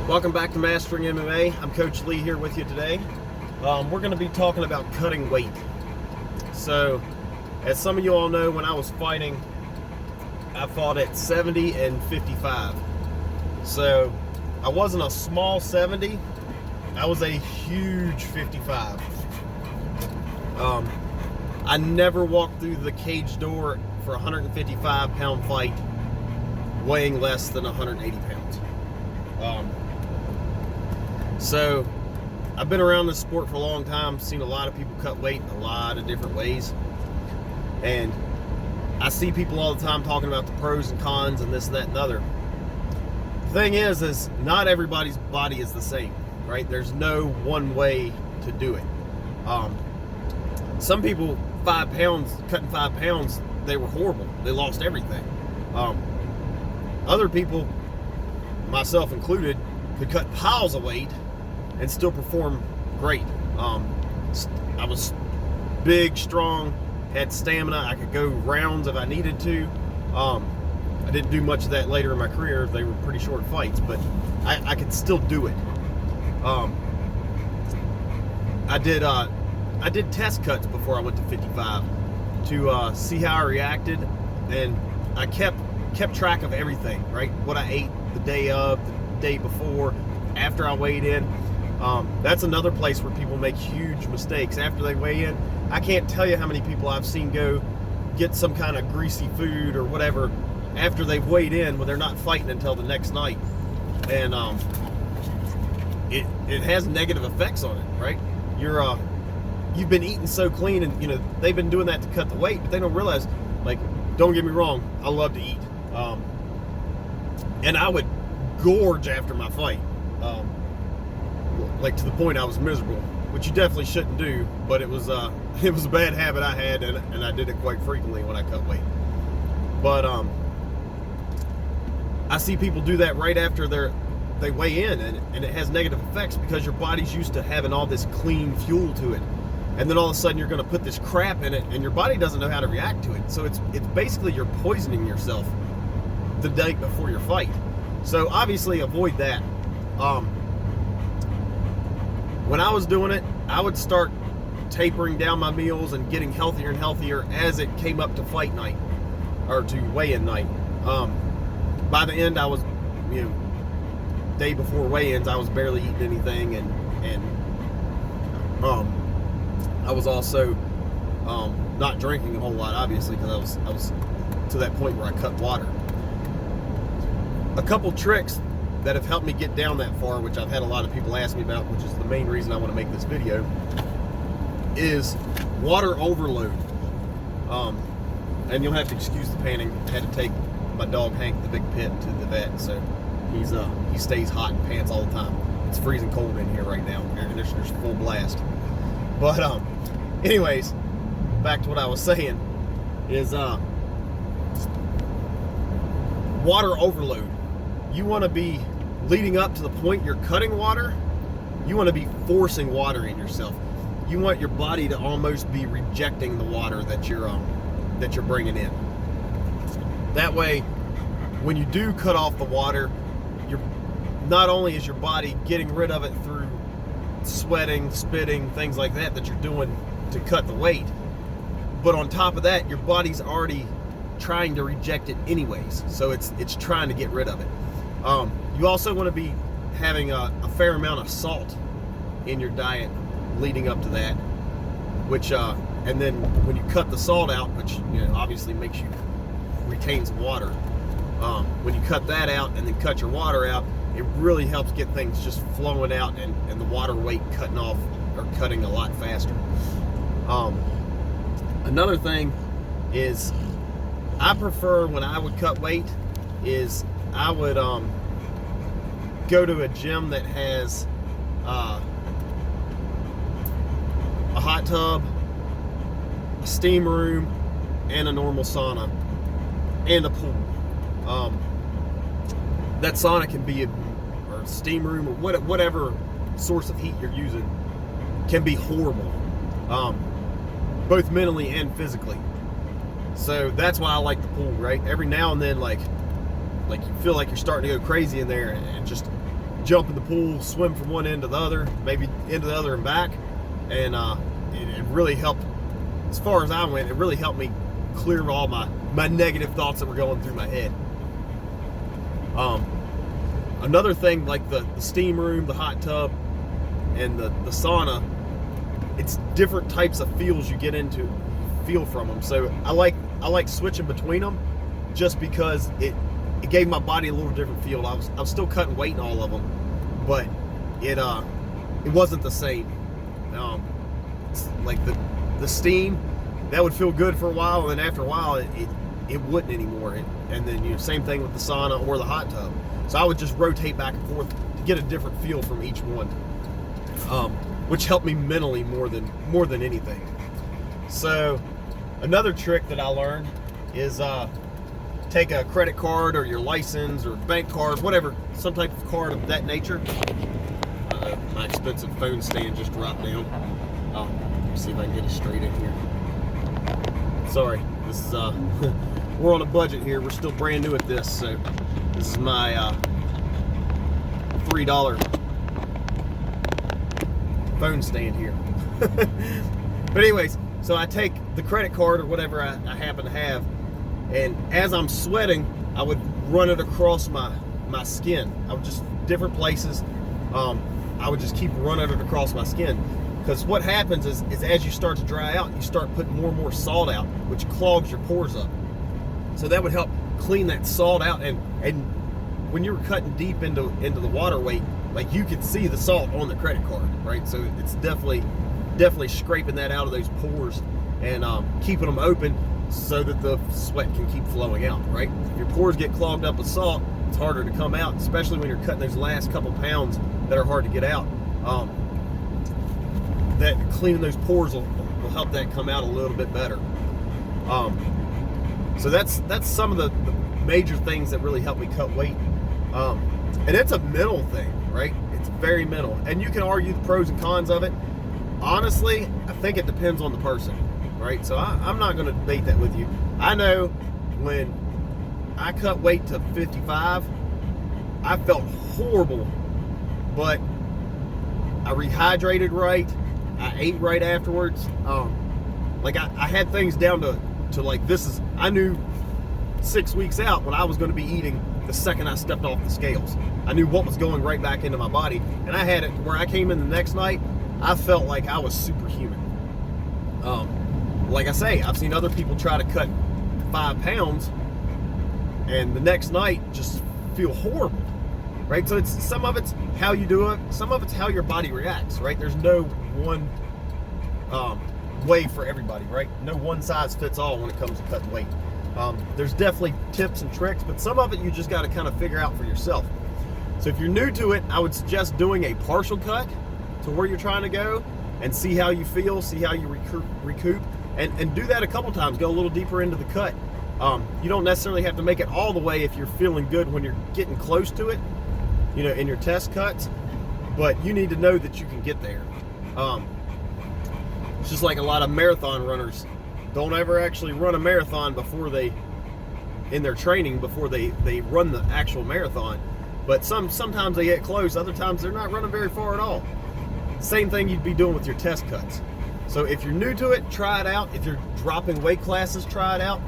Welcome back to Mastering MMA. I'm Coach Lee here with you today. We're going to be talking about cutting weight. So, as some of you all know, when I was fighting, I fought at 70 and 55. So, I wasn't a small 70. I was a huge 55. I never walked through the cage door for a 155-pound fight weighing less than 180 pounds. So, I've been around this sport for a long time, seen a lot of people cut weight in a lot of different ways. And I see people all the time talking about the pros and cons and this, that, and the other. The thing is not everybody's body is the same, right? There's no one way to do it. Some people, cutting 5 pounds, they were horrible. They lost everything. Other people, myself included, could cut piles of weight and still perform great. I was big, strong, had stamina. I could go rounds if I needed to. I didn't do much of that later in my career. They were pretty short fights, but I could still do it. I did test cuts before I went to 55 to see how I reacted, and I kept track of everything, right? What I ate the day of, the day before, after I weighed in. That's another place where people make huge mistakes. After they weigh in, I can't tell you how many people I've seen go get some kind of greasy food or whatever after they've weighed in when they're not fighting until the next night. And it has negative effects on it, right? You've been eating so clean, and they've been doing that to cut the weight, but they don't realize, like, don't get me wrong, I love to eat. And I would gorge after my fight. Like, to the point I was miserable, which you definitely shouldn't do, but it was a bad habit I had, and I did it quite frequently when I cut weight. But I see people do that right after they weigh in, and it has negative effects because your body's used to having all this clean fuel to it, and then all of a sudden you're going to put this crap in it, and your body doesn't know how to react to it. So it's basically you're poisoning yourself the day before your fight. So obviously avoid that. When I was doing it, I would start tapering down my meals and getting healthier and healthier as it came up to fight night, or to weigh-in night. By the end, I was, day before weigh-ins, I was barely eating anything, and I was also not drinking a whole lot, obviously, because I was to that point where I cut water. A couple tricks that have helped me get down that far, which I've had a lot of people ask me about, which is the main reason I want to make this video, is water overload. And you'll have to excuse the panting. I had to take my dog Hank, the big pit, to the vet, so he stays hot and pants all the time. It's freezing cold in here right now. Air conditioner's full blast. But anyways, back to what I was saying is water overload. You want to be leading up to the point you're cutting water. You want to be forcing water in yourself. You want your body to almost be rejecting the water that you're bringing in. That way, when you do cut off the water, not only is your body getting rid of it through sweating, spitting, things like that you're doing to cut the weight, but on top of that, your body's already trying to reject it anyways. So it's trying to get rid of it. You also want to be having a fair amount of salt in your diet leading up to that, which and then when you cut the salt out, which obviously makes you retain some water, when you cut that out and then cut your water out, it really helps get things just flowing out and the water weight cutting a lot faster. Another thing is, I prefer, when I would cut weight, is I would go to a gym that has a hot tub, a steam room, and a normal sauna, and a pool. That sauna can be or a steam room, or whatever source of heat you're using, can be horrible, both mentally and physically. So that's why I like the pool, right? Every now and then, like you feel like you're starting to go crazy in there, and just jump in the pool, swim from one end to the other, maybe into the other and back. And it really helped, as far as I went, it really helped me clear all my negative thoughts that were going through my head. Another thing, like the steam room, the hot tub, and the sauna, it's different types of feels you get into, feel from them. So I like switching between them, just because it gave my body a little different feel. I was still cutting weight in all of them, but it wasn't the same. Like the steam, that would feel good for a while, and then after a while it wouldn't anymore. And then same thing with the sauna or the hot tub. So I would just rotate back and forth to get a different feel from each one, which helped me mentally more than anything. So another trick that I learned is take a credit card or your license or bank card, whatever, some type of card of that nature. My expensive phone stand just dropped down. Let me see if I can get it straight in here. Sorry, this is we're on a budget here. We're still brand new at this, so this is my $3 phone stand here. But anyways, so I take the credit card or whatever I happen to have, and as I'm sweating, I would run it across my skin. I would just, different places, I would just keep running it across my skin. Because what happens is as you start to dry out, you start putting more and more salt out, which clogs your pores up. So that would help clean that salt out. And when you were cutting deep into the water weight, like, you could see the salt on the credit card, right? So it's definitely scraping that out of those pores and keeping them open so that the sweat can keep flowing out, right? If your pores get clogged up with salt, it's harder to come out, especially when you're cutting those last couple pounds that are hard to get out. That cleaning those pores will help that come out a little bit better. So that's some of the major things that really help me cut weight. And it's a mental thing, right? It's very mental. And you can argue the pros and cons of it. Honestly, I think it depends on the person, right? So I'm not going to debate that with you. I know when I cut weight to 55, I felt horrible, but I rehydrated right. I ate right afterwards. Like I had things down to like, I knew 6 weeks out what I was going to be eating the second I stepped off the scales. I knew what was going right back into my body, and I had it where I came in the next night, I felt like I was superhuman. Like I say, I've seen other people try to cut 5 pounds and the next night just feel horrible, right? So some of it's how you do it, some of it's how your body reacts, right? There's no one way for everybody, right? No one size fits all when it comes to cutting weight. There's definitely tips and tricks, but some of it you just got to kind of figure out for yourself. So if you're new to it, I would suggest doing a partial cut to where you're trying to go and see how you feel, see how you recoup, and do that a couple times. Go a little deeper into the cut. You don't necessarily have to make it all the way if you're feeling good when you're getting close to it, in your test cuts, but you need to know that you can get there. It's just like a lot of marathon runners don't ever actually run a marathon in their training before they run the actual marathon. But sometimes they get close, other times they're not running very far at all. Same thing you'd be doing with your test cuts. So if you're new to it, try it out. If you're dropping weight classes, try it out.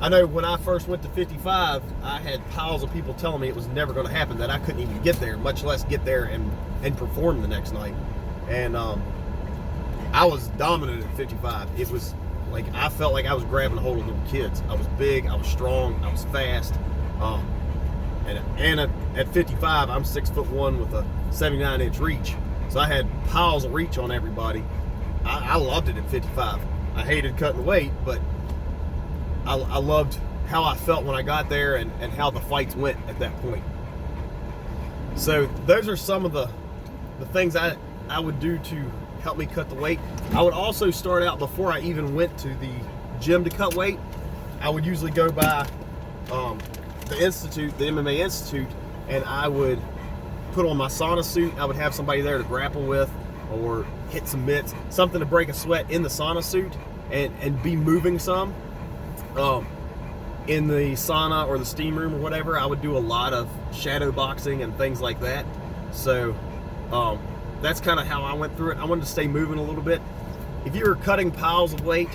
I know when I first went to 55, I had piles of people telling me it was never going to happen, that I couldn't even get there, much less get there and perform the next night. And I was dominant at 55. It was like, I felt like I was grabbing a hold of little kids. I was big, I was strong, I was fast. And at 55, I'm 6'1" with a 79-inch reach. So I had piles of reach on everybody. I loved it at 55. I hated cutting weight, but I loved how I felt when I got there and how the fights went at that point. So those are some of the things I would do to help me cut the weight. I would also start out, before I even went to the gym to cut weight, I would usually go by the institute, the MMA Institute, and I would put on my sauna suit. I would have somebody there to grapple with or hit some mitts, something to break a sweat in the sauna suit and be moving some. in the sauna or the steam room or whatever, I would do a lot of shadow boxing and things like that. So that's kind of how I went through it. I wanted to stay moving a little bit. If you're cutting piles of weight,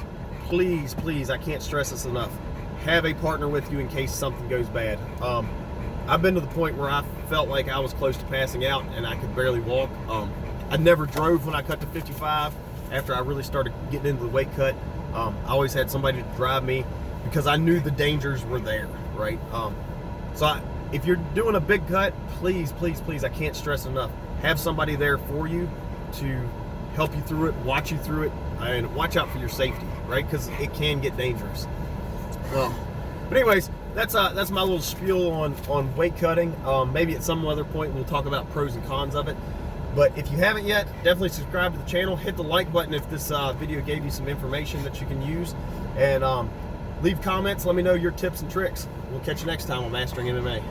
please, I can't stress this enough, have a partner with you in case something goes bad. I've been to the point where I felt like I was close to passing out and I could barely walk. I never drove when I cut to 55. After I really started getting into the weight cut, I always had somebody to drive me because I knew the dangers were there, right? If you're doing a big cut, please, I can't stress enough, have somebody there for you to help you through it, watch you through it, and watch out for your safety, right? Because it can get dangerous. But anyways, that's my little spiel on weight cutting. Maybe at some other point we'll talk about pros and cons of it. But if you haven't yet, definitely subscribe to the channel. Hit the like button if this video gave you some information that you can use. And leave comments. Let me know your tips and tricks. We'll catch you next time on Mastering MMA.